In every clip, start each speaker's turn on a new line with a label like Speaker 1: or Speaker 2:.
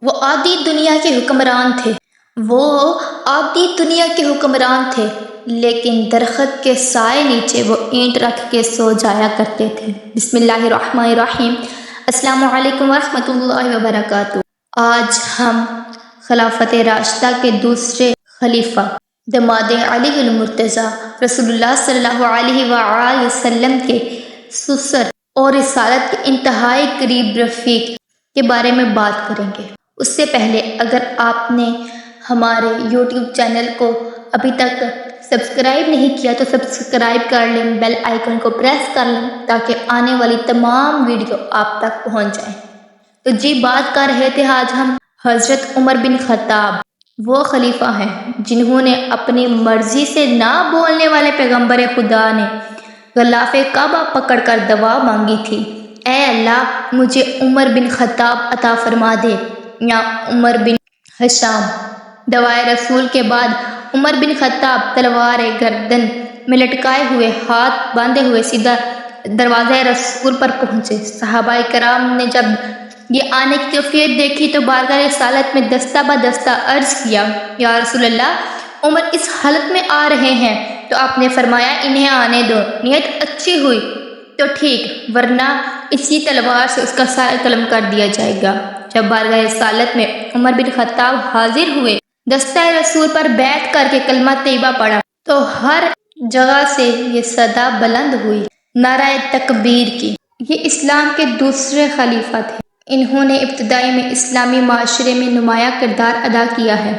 Speaker 1: وہ عادی دنیا کے حکمران تھے لیکن درخت کے سائے نیچے وہ اینٹ رکھ کے سو جایا کرتے تھے۔ بسم اللہ الرحمن الرحیم۔ السلام علیکم ورحمۃ اللہ وبرکاتہ۔ آج ہم خلافت راشدہ کے دوسرے خلیفہ دماد علی المرتضیٰ رسول اللہ صلی اللہ علیہ وآلہ وسلم کے سسر اور رسالت کے انتہائی قریب رفیق کے بارے میں بات کریں گے۔ اس سے پہلے اگر آپ نے ہمارے یوٹیوب چینل کو ابھی تک سبسکرائب نہیں کیا تو سبسکرائب کر لیں، بیل آئیکن کو پریس کر لیں تاکہ آنے والی تمام ویڈیو آپ تک پہنچ جائیں۔ تو بات کر رہے تھے آج ہم حضرت عمر بن خطاب، وہ خلیفہ ہیں جنہوں نے اپنی مرضی سے نہ بولنے والے پیغمبر خدا نے غلاف کعبہ پکڑ کر دعا مانگی تھی، اے اللہ مجھے عمر بن خطاب عطا فرما دے یا عمر بن ہشام۔ دعائے رسول کے بعد عمر بن خطاب تلوار گردن میں لٹکائے ہوئے، ہاتھ باندھے ہوئے سیدھا دروازہ رسول پر پہنچے۔ صحابہ کرام نے جب یہ آنے کی کیفیت دیکھی تو بارگاہ رسالت میں دستہ بدستہ عرض کیا، یا رسول اللہ عمر اس حالت میں آ رہے ہیں۔ تو آپ نے فرمایا انہیں آنے دو، نیت اچھی ہوئی تو ٹھیک ورنہ اسی تلوار سے اس کا سایہ قلم کر دیا جائے گا۔ جب بارگاہ رسالت میں عمر بن خطاب حاضر ہوئے، دستہ رسول پر بیٹھ کر کے کلمہ طیبہ پڑھا تو ہر جگہ سے یہ صدا بلند ہوئی، نعرہ تکبیر کی۔ یہ اسلام کے دوسرے خلیفہ تھے۔ انہوں نے ابتدائی میں اسلامی معاشرے میں نمایاں کردار ادا کیا ہے۔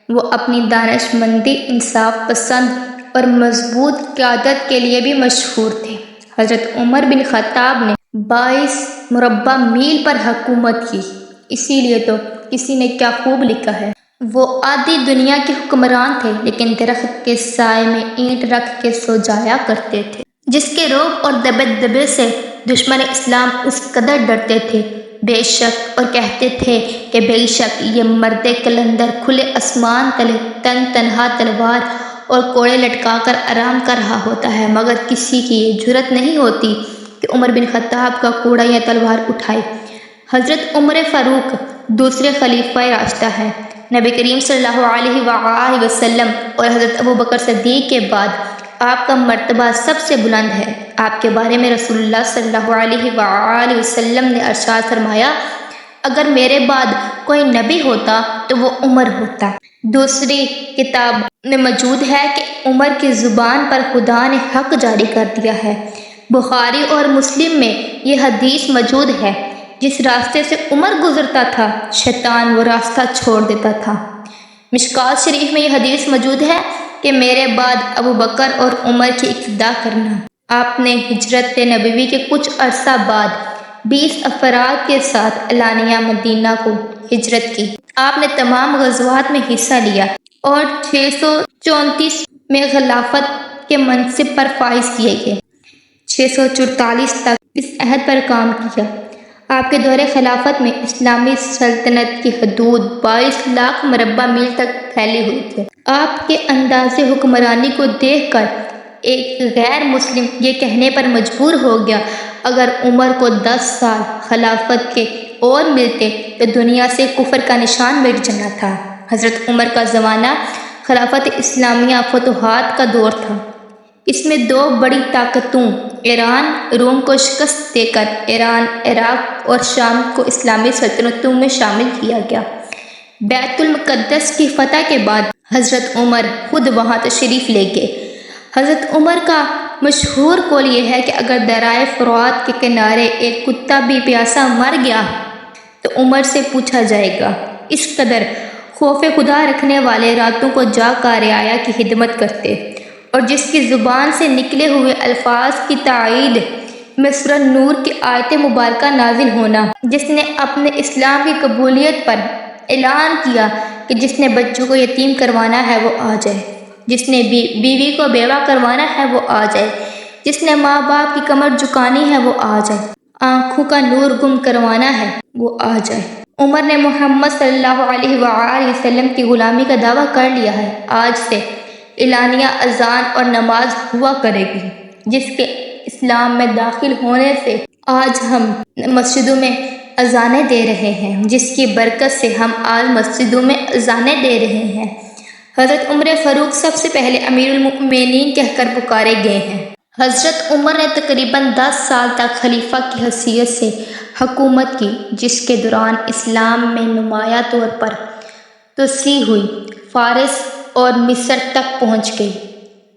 Speaker 1: وہ اپنی دانش مندی، انصاف پسند اور مضبوط قیادت کے لیے بھی مشہور تھے۔ حضرت عمر بن خطاب نے 22 مربع میل پر حکومت کی، اسی لیے تو کسی نے کیا خوب لکھا ہے، وہ عادی دنیا کے حکمران تھے لیکن درخت کے سائے میں اینٹ رکھ کے سو جایا کرتے تھے۔ جس کے روب اور دبدبے سے دشمن اسلام اس قدر ڈرتے تھے بے شک، اور کہتے تھے کہ بے شک یہ مرد کلندر کھلے آسمان تلے تن تنہا تلوار اور کوڑے لٹکا کر آرام کر رہا ہوتا ہے، مگر کسی کی یہ جرت نہیں ہوتی کہ عمر بن خطاب کا کوڑا یا تلوار اٹھائے۔ حضرت عمر فاروق دوسرے خلیفہ راشدہ ہیں۔ نبی کریم صلی اللہ علیہ وآلہ وسلم اور حضرت ابوبکر صدیق کے بعد آپ کا مرتبہ سب سے بلند ہے۔ آپ کے بارے میں رسول اللہ صلی اللہ علیہ وآلہ وسلم نے ارشاد فرمایا، اگر میرے بعد کوئی نبی ہوتا تو وہ عمر ہوتا۔ دوسری کتاب میں موجود ہے کہ عمر کی زبان پر خدا نے حق جاری کر دیا ہے۔ بخاری اور مسلم میں یہ حدیث موجود ہے، جس راستے سے عمر گزرتا تھا شیطان وہ راستہ چھوڑ دیتا تھا۔ مشکوٰۃ شریف میں یہ حدیث موجود ہے کہ میرے بعد ابو بکر اور عمر کی اقتدا کرنا۔ آپ نے ہجرت نبوی کے کچھ عرصہ بعد 20 افراد کے ساتھ اعلانیہ مدینہ کو ہجرت کی۔ آپ نے تمام غزوات میں حصہ لیا اور 634 میں خلافت کے منصب پر فائز کیے گئے۔ 644 تک اس عہد پر کام کیا۔ آپ کے دور خلافت میں اسلامی سلطنت کی حدود 22 لاکھ مربع میل تک پھیلی ہوئی تھی۔ آپ کے انداز حکمرانی کو دیکھ کر ایک غیر مسلم یہ کہنے پر مجبور ہو گیا، اگر عمر کو 10 سال خلافت کے اور ملتے تو دنیا سے کفر کا نشان مٹ جانا تھا۔ حضرت عمر کا زمانہ خلافت اسلامیہ فتوحات کا دور تھا۔ اس میں 2 بڑی طاقتوں ایران روم کو شکست دے کر ایران، عراق اور شام کو اسلامی سلطنتوں میں شامل کیا گیا۔ بیت المقدس کی فتح کے بعد حضرت عمر خود وہاں تشریف لے گئے۔ حضرت عمر کا مشہور قول یہ ہے کہ اگر دریائے فرات کے کنارے ایک کتا بھی پیاسا مر گیا تو عمر سے پوچھا جائے گا۔ اس قدر خوف خدا رکھنے والے راتوں کو جاگ کر رعایا کی خدمت کرتے، اور جس کی زبان سے نکلے ہوئے الفاظ کی تائید میں سورہ نور کی آیت مبارکہ نازل ہونا، جس نے اپنے اسلام کی قبولیت پر اعلان کیا کہ جس نے بچوں کو یتیم کروانا ہے وہ آ جائے، جس نے بیوی کو بیوہ کروانا ہے وہ آ جائے، جس نے ماں باپ کی کمر جھکانی ہے وہ آ جائے، آنکھوں کا نور گم کروانا ہے وہ آ جائے۔ عمر نے محمد صلی اللہ علیہ وآلہ وسلم کی غلامی کا دعویٰ کر لیا ہے۔ آج سے اعلانیہ اذان اور نماز ہوا کرے گی، جس کے اسلام میں داخل ہونے سے آج ہم مسجدوں میں اذانیں دے رہے ہیں، جس کی برکت سے ہم آج مسجدوں میں اذانیں دے رہے ہیں۔ حضرت عمر فاروق سب سے پہلے امیر المؤمنین کہہ کر پکارے گئے ہیں۔ حضرت عمر نے تقریباً 10 سال تک خلیفہ کی حیثیت سے حکومت کی، جس کے دوران اسلام میں نمایاں طور پر توسیع ہوئی، فارس اور مصر تک پہنچ گئی۔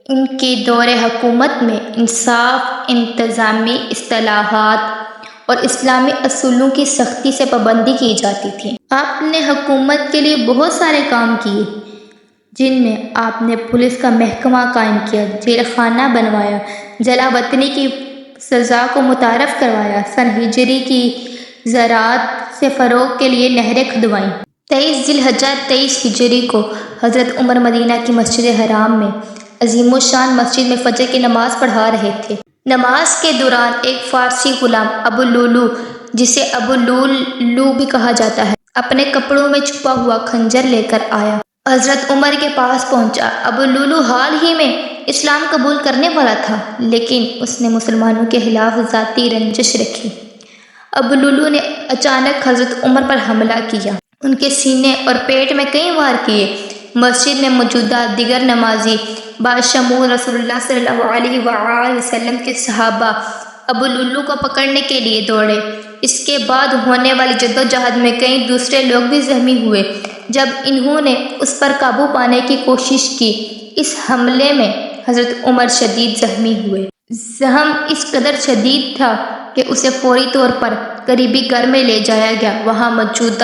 Speaker 1: ان کے دور حکومت میں انصاف، انتظامی اصطلاحات اور اسلامی اصولوں کی سختی سے پابندی کی جاتی تھی۔ آپ نے حکومت کے لیے بہت سارے کام کیے، جن میں آپ نے پولیس کا محکمہ قائم کیا، جیل خانہ بنوایا، جلا وطنی کی سزا کو متعارف کروایا، سن ہجری کی زراعت سے فروغ کے لیے نہریں کھدوائیں۔ 23 ذی الحجہ 23 ہجری کو حضرت عمر مدینہ کی مسجد حرام میں عظیم الشان مسجد میں فجر کی نماز پڑھا رہے تھے۔ نماز کے دوران ایک فارسی غلام ابو لولو، جسے ابو لولو بھی کہا جاتا ہے، اپنے کپڑوں میں چھپا ہوا خنجر لے کر آیا، حضرت عمر کے پاس پہنچا۔ ابو لولو حال ہی میں اسلام قبول کرنے والا تھا، لیکن اس نے مسلمانوں کے خلاف ذاتی رنجش رکھی۔ ابو لولو نے اچانک حضرت عمر پر حملہ کیا، ان کے سینے اور پیٹ میں کئی وار کیے۔ مسجد میں موجود دیگر نمازی بشمول رسول اللہ صلی اللہ علیہ وآلہ وسلم کے صحابہ ابو لولو کو پکڑنے کے لیے دوڑے۔ اس کے بعد ہونے والی جدوجہد میں کئی دوسرے لوگ بھی زخمی ہوئے۔ جب انہوں نے اس پر قابو پانے کی کوشش کی، اس حملے میں حضرت عمر شدید زخمی ہوئے۔ زخم اس قدر شدید تھا کہ اسے فوری طور پر قریبی گھر میں لے جایا گیا۔ وہاں موجود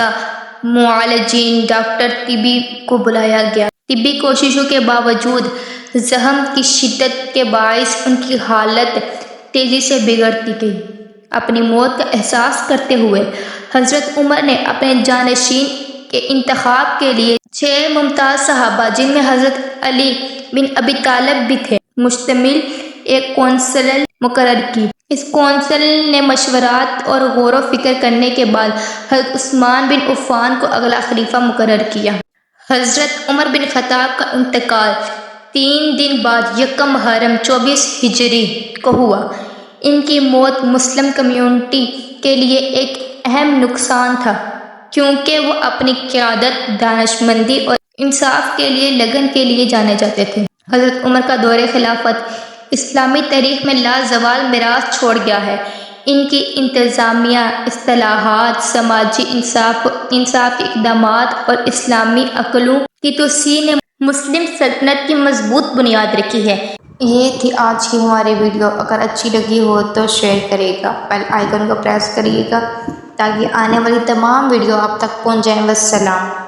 Speaker 1: معالجین، ڈاکٹر، طبی کو بلایا گیا۔ طبی کوششوں کے باوجود زخم کی شدت کے باعث ان کی حالت تیزی سے بگڑتی گئی۔ اپنی موت کا احساس کرتے ہوئے حضرت عمر نے اپنے جانشین کے انتخاب کے لیے 6 ممتاز صحابہ، جن میں حضرت علی بن ابی طالب بھی تھے، مشتمل ایک کونسل مقرر کی۔ اس کونسل نے مشورات اور غور و فکر کرنے کے بعد حضرت عثمان بن عفان کو اگلا خلیفہ مقرر کیا۔ حضرت عمر بن خطاب کا انتقال 3 دن بعد یکم محرم 24 ہجری کو ہوا۔ ان کی موت مسلم کمیونٹی کے لیے ایک اہم نقصان تھا، کیونکہ وہ اپنی قیادت، دانشمندی اور انصاف کے لیے لگن کے لیے جانے جاتے تھے۔ حضرت عمر کا دور خلافت اسلامی تاریخ میں لازوال میراث چھوڑ گیا ہے۔ ان کی انتظامیہ اصطلاحات، سماجی انصاف کے اقدامات اور اسلامی عقلوں کی توسیع نے مسلم سلطنت کی مضبوط بنیاد رکھی ہے۔ یہ تھی آج کی ہماری ویڈیو۔ اگر اچھی لگی ہو تو شیئر کرے گا، بیل آئیکن کو پریس کریے گا تاکہ آنے والی تمام ویڈیو آپ تک پہنچ جائیں۔ والسلام۔